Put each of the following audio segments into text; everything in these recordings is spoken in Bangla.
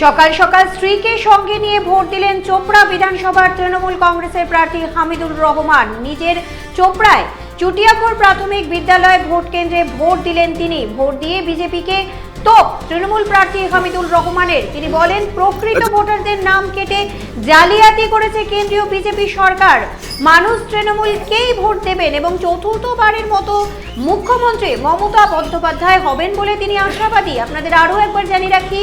সকাল সকাল স্ত্রীকে সঙ্গে নিয়ে ভোট দিলেন চোপড়া বিধানসভার তৃণমূল কংগ্রেসের প্রার্থী হামিদুর রহমান। নিজের চোপড়ায় চুটিয়াখোর প্রাথমিক বিদ্যালয় ভোট কেন্দ্রে ভোট দিলেন তিনি। ভোট দিয়ে বিজেপিকে তোপ তৃণমূল প্রার্থী হামিদুর রহমানের। তিনি বলেন, প্রকৃত ভোটারদের নাম কেটে জালিয়াতি করেছে কেন্দ্রীয় বিজেপি সরকার। মানুষ তৃণমূলকেই ভোট দেবেন এবং চতুর্থবারের মতো মুখ্যমন্ত্রী মমতা বন্দ্যোপাধ্যায় হবেন বলে তিনি আশাবাদী। আপনাদের আরও একবার জানিয়ে রাখি,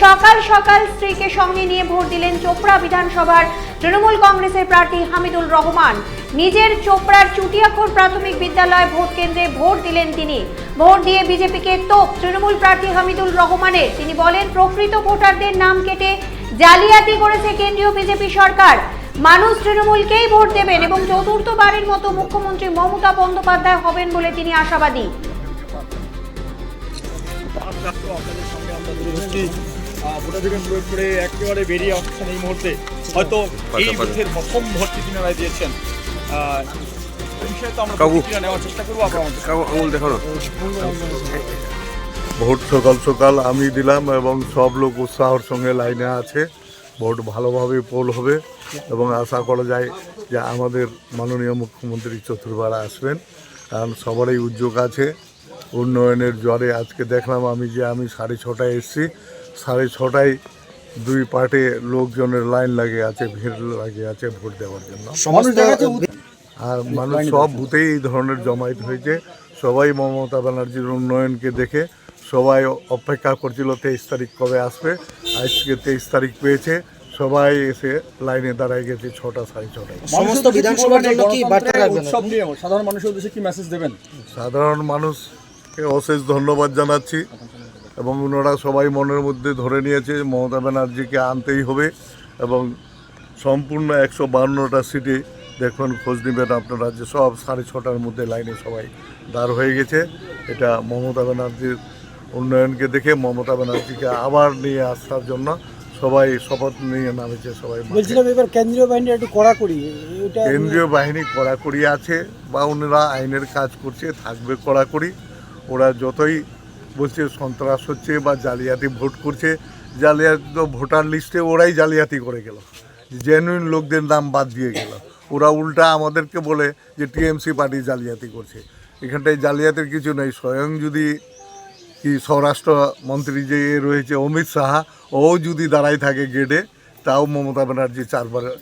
সকাল সকাল স্ত্রীকে সঙ্গে নিয়ে ভোট দিলেন চোপড়া বিধানসভার তৃণমূল কংগ্রেসের প্রার্থী হামিদুর রহমান। নিজের চোপড়ার চুটিয়াখোর প্রাথমিক বিদ্যালয় ভোট কেন্দ্রে ভোট দিলেন তিনি। ভোট দিয়ে বিজেপিকে তোপ তৃণমূল প্রার্থী হামিদুর রহমানের। তিনি বলেন, প্রকৃত ভোটারদের নাম কেটে জালিয়াতি করেছে কেন্দ্রীয় বিজেপি সরকার। মানুষ তৃণমূলকেই ভোট দেবেন এবং চতুর্থবারের মতো মুখ্যমন্ত্রী মমতা বন্দ্যোপাধ্যায় হবেন বলে তিনি আশাবাদী। ভোটাধিকার প্রয়োগ করে একেবারে বেরিয়ে আসছেন এই মুহূর্তে। হয়তো এই বুথের প্রথম ভোটটি তিনারা দিয়েছেন। নেওয়ার চেষ্টা করবো। ভোট সকাল সকাল আমি দিলাম এবং সব লোক উৎসাহের সঙ্গে লাইনে আছে। ভোট ভালোভাবে পোল হবে এবং আশা করা যায় যে আমাদের মাননীয় মুখ্যমন্ত্রী চতুর্থবার আসবেন, কারণ সবারই উদ্যোগ আছে উন্নয়নের জ্বরে। আজকে দেখলাম আমি 6:30 এসেছি, 6:30 দুই পার্টে লোকজনের লাইন লাগে আছে, ভিড় লাগে আছে ভোট দেওয়ার জন্য। আর মানুষ সব বুথেই এই ধরনের জমায়েত হয়েছে। সবাই মমতা ব্যানার্জির উন্নয়নকে দেখে সবাই অপেক্ষা করছিল 23 তারিখ কবে আসবে। আজকে 23 তারিখ পেয়েছে, সবাই এসে লাইনে দাঁড়ায় গেছে 6টা 6:30। সমস্ত বিধানসভার জন্য কি বার্তা রাখবেন? উৎসব নিয়ে সাধারণ মানুষের উদ্দেশ্যে কি মেসেজ দেবেন? সাধারণ মানুষকে অশেষ ধন্যবাদ জানাচ্ছি এবং ওনারা সবাই মনের মধ্যে ধরে নিয়েছে মমতা ব্যানার্জিকে আনতেই হবে এবং সম্পূর্ণ 152টা সিটে দেখুন, খোঁজ নেবেন আপনারা যে সব 6:30টার মধ্যে লাইনে সবাই দাঁড় হয়ে গেছে। এটা মমতা ব্যানার্জির উন্নয়নকে দেখে মমতা ব্যানার্জিকে আবার নিয়ে আসার জন্য সবাই শপথ নিয়ে নামেছে। সবাই বলছিলাম এবার কেন্দ্রীয় বাহিনী একটু কড়াকড়ি, কেন্দ্রীয় বাহিনী কড়াকড়ি আছে বা ওনারা আইনের কাজ করছে, থাকবে কড়াকড়ি। ওরা যতই বলছে সন্ত্রাস হচ্ছে বা জালিয়াতি ভোট করছে, জালিয়াতি তো ভোটার লিস্টে ওরাই জালিয়াতি করে গেল, জেনুইন লোকদের নাম বাদ দিয়ে গেল। ওরা উল্টা আমাদেরকে বলে যে টিএমসি পার্টি জালিয়াতি করছে। এখানটায় জালিয়াতির কিছু নেই। স্বয়ং যদি কি স্বরাষ্ট্র মন্ত্রী যে রয়েছে অমিত শাহ, ও যদি দাঁড়াই থাকে গেটে, তাও মমতা ব্যানার্জি 4বারের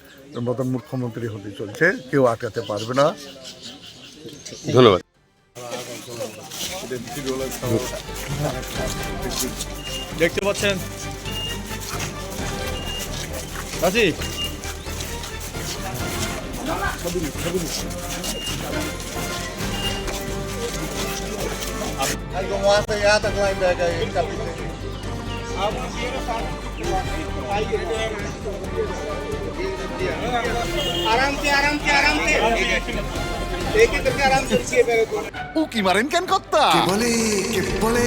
মতন মুখ্যমন্ত্রী হতে চলছে, কেউ আটকাতে পারবে না। ধন্যবাদ। দেখতে পাচ্ছেন রাজি উকি মারেন কেন কর্তা? কে বলে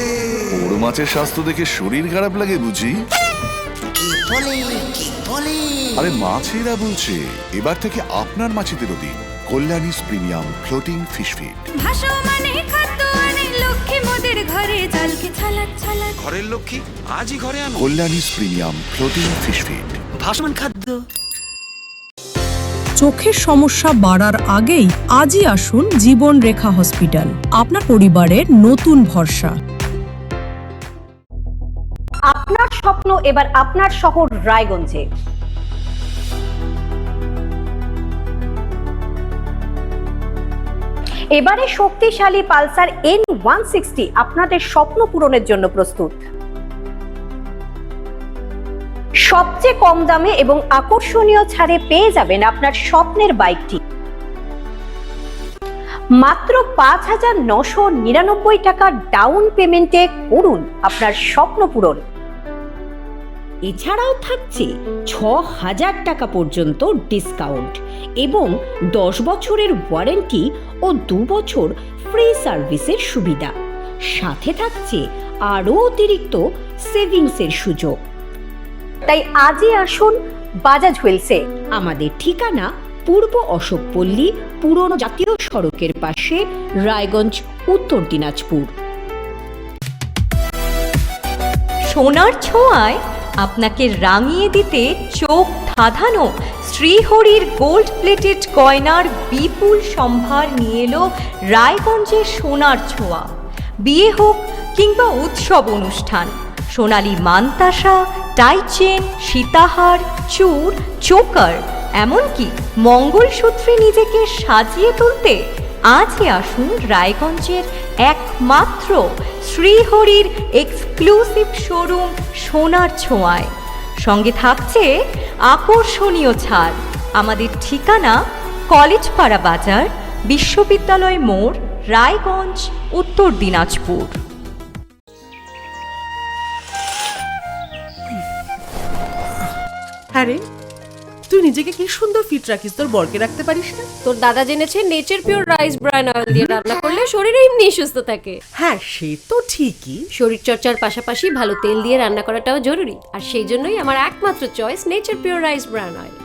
বড় মাছের স্বাস্থ্য দেখে শরীর খারাপ লাগে বুঝি? আরে মাছেরা বলছে, এবার থেকে আপনার মাছেদেরও দিন কল্যাণীস প্রিমিয়াম ফ্লোটিং ফিশ ফিড। ঘরের লক্ষ্মী আজই ঘরে আনো কল্যাণীস প্রিমিয়াম ফ্লোটিং ফিশ ফিড, ভাসমান খাদ্য। চোখের সমস্যা বাড়ার আগেই আজই আসুন জীবন রেখা হসপিটাল, আপনার পরিবারের নতুন ভরসা। আপনার স্বপ্ন এবার আপনার শহর রায়গঞ্জে। এবারে শক্তিশালী পালসার N160 আপনাদের স্বপ্ন পূরণের জন্য প্রস্তুত। সবচেয়ে কম দামে এবং আকর্ষণীয় ছাড়ে পেয়ে যাবেন আপনার স্বপ্নের বাইকটি। মাত্র 5,999 টাকা ডাউন পেমেন্টে করুন আপনার স্বপ্ন পূরণ। এছাড়াও থাকছে 6,000 টাকা পর্যন্ত ডিসকাউন্ট এবং 10 বছরের ওয়ারেন্টি ও 2 বছর ফ্রি সার্ভিসের সুবিধা। সাথে থাকছে আরও অতিরিক্ত সেভিংসের সুযোগ। তাই আজই আসুন বাজাজ হুইলসে। আমাদের ঠিকানা পূর্ব অশোকপল্লী, পুরনো জাতীয় সড়কের পাশে, রায়গঞ্জ, উত্তর দিনাজপুর। সোনার ছোঁয়ায় আপনাকে রাঙিয়ে দিতে চোখ ধাঁধানো শ্রীহরির গোল্ড প্লেটেড গয়নার বিপুল সম্ভার নিয়ে এলো রায়গঞ্জের সোনার ছোঁয়া। বিয়ে হোক কিংবা উৎসব অনুষ্ঠান, সোনালী মানতাসা, টাইচেন, সীতাহার, চূড়, চোকার, এমনকি মঙ্গলসূত্রে নিজেকে সাজিয়ে তুলতে আজই আসুন রায়গঞ্জের একমাত্র শ্রীহরির এক্সক্লুসিভ শোরুম সোনার ছোঁয়ায়। সঙ্গে থাকছে আকর্ষণীয় ছাড়। আমাদের ঠিকানা কলেজপাড়া বাজার, বিশ্ববিদ্যালয় মোড়, রায়গঞ্জ, উত্তর দিনাজপুর। হ্যাঁ রে, তুই নিজেকে কি সুন্দর ফিট রাখিস, তোর বরকে রাখতে পারিস না? তোর দাদা জেনেছে nature pure rice bran oil দিয়ে রান্না করলে শরীর এমনি সুস্থ থাকে। হ্যাঁ, সে তো ঠিকই। শরীর চর্চার পাশাপাশি ভালো তেল দিয়ে রান্না করাটাও জরুরি, আর সেই জন্যই আমার একমাত্র choice nature pure rice bran oil.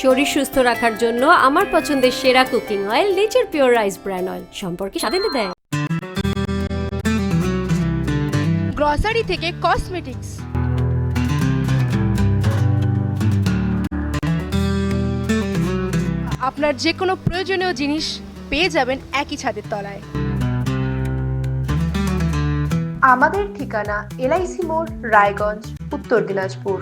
শরীর সুস্থ রাখার জন্য আমার পছন্দের সেরা cooking oil nature pure rice bran oil সম্পর্কে সাধেনে দেয়। গ্রসারি থেকে কসমেটিক্স, আপনার যে কোনো প্রয়োজনীয় জিনিস পেয়ে যাবেন একই ছাদের তলায়। আমাদের ঠিকানা LIC মোড়, রায়গঞ্জ, উত্তর দিনাজপুর।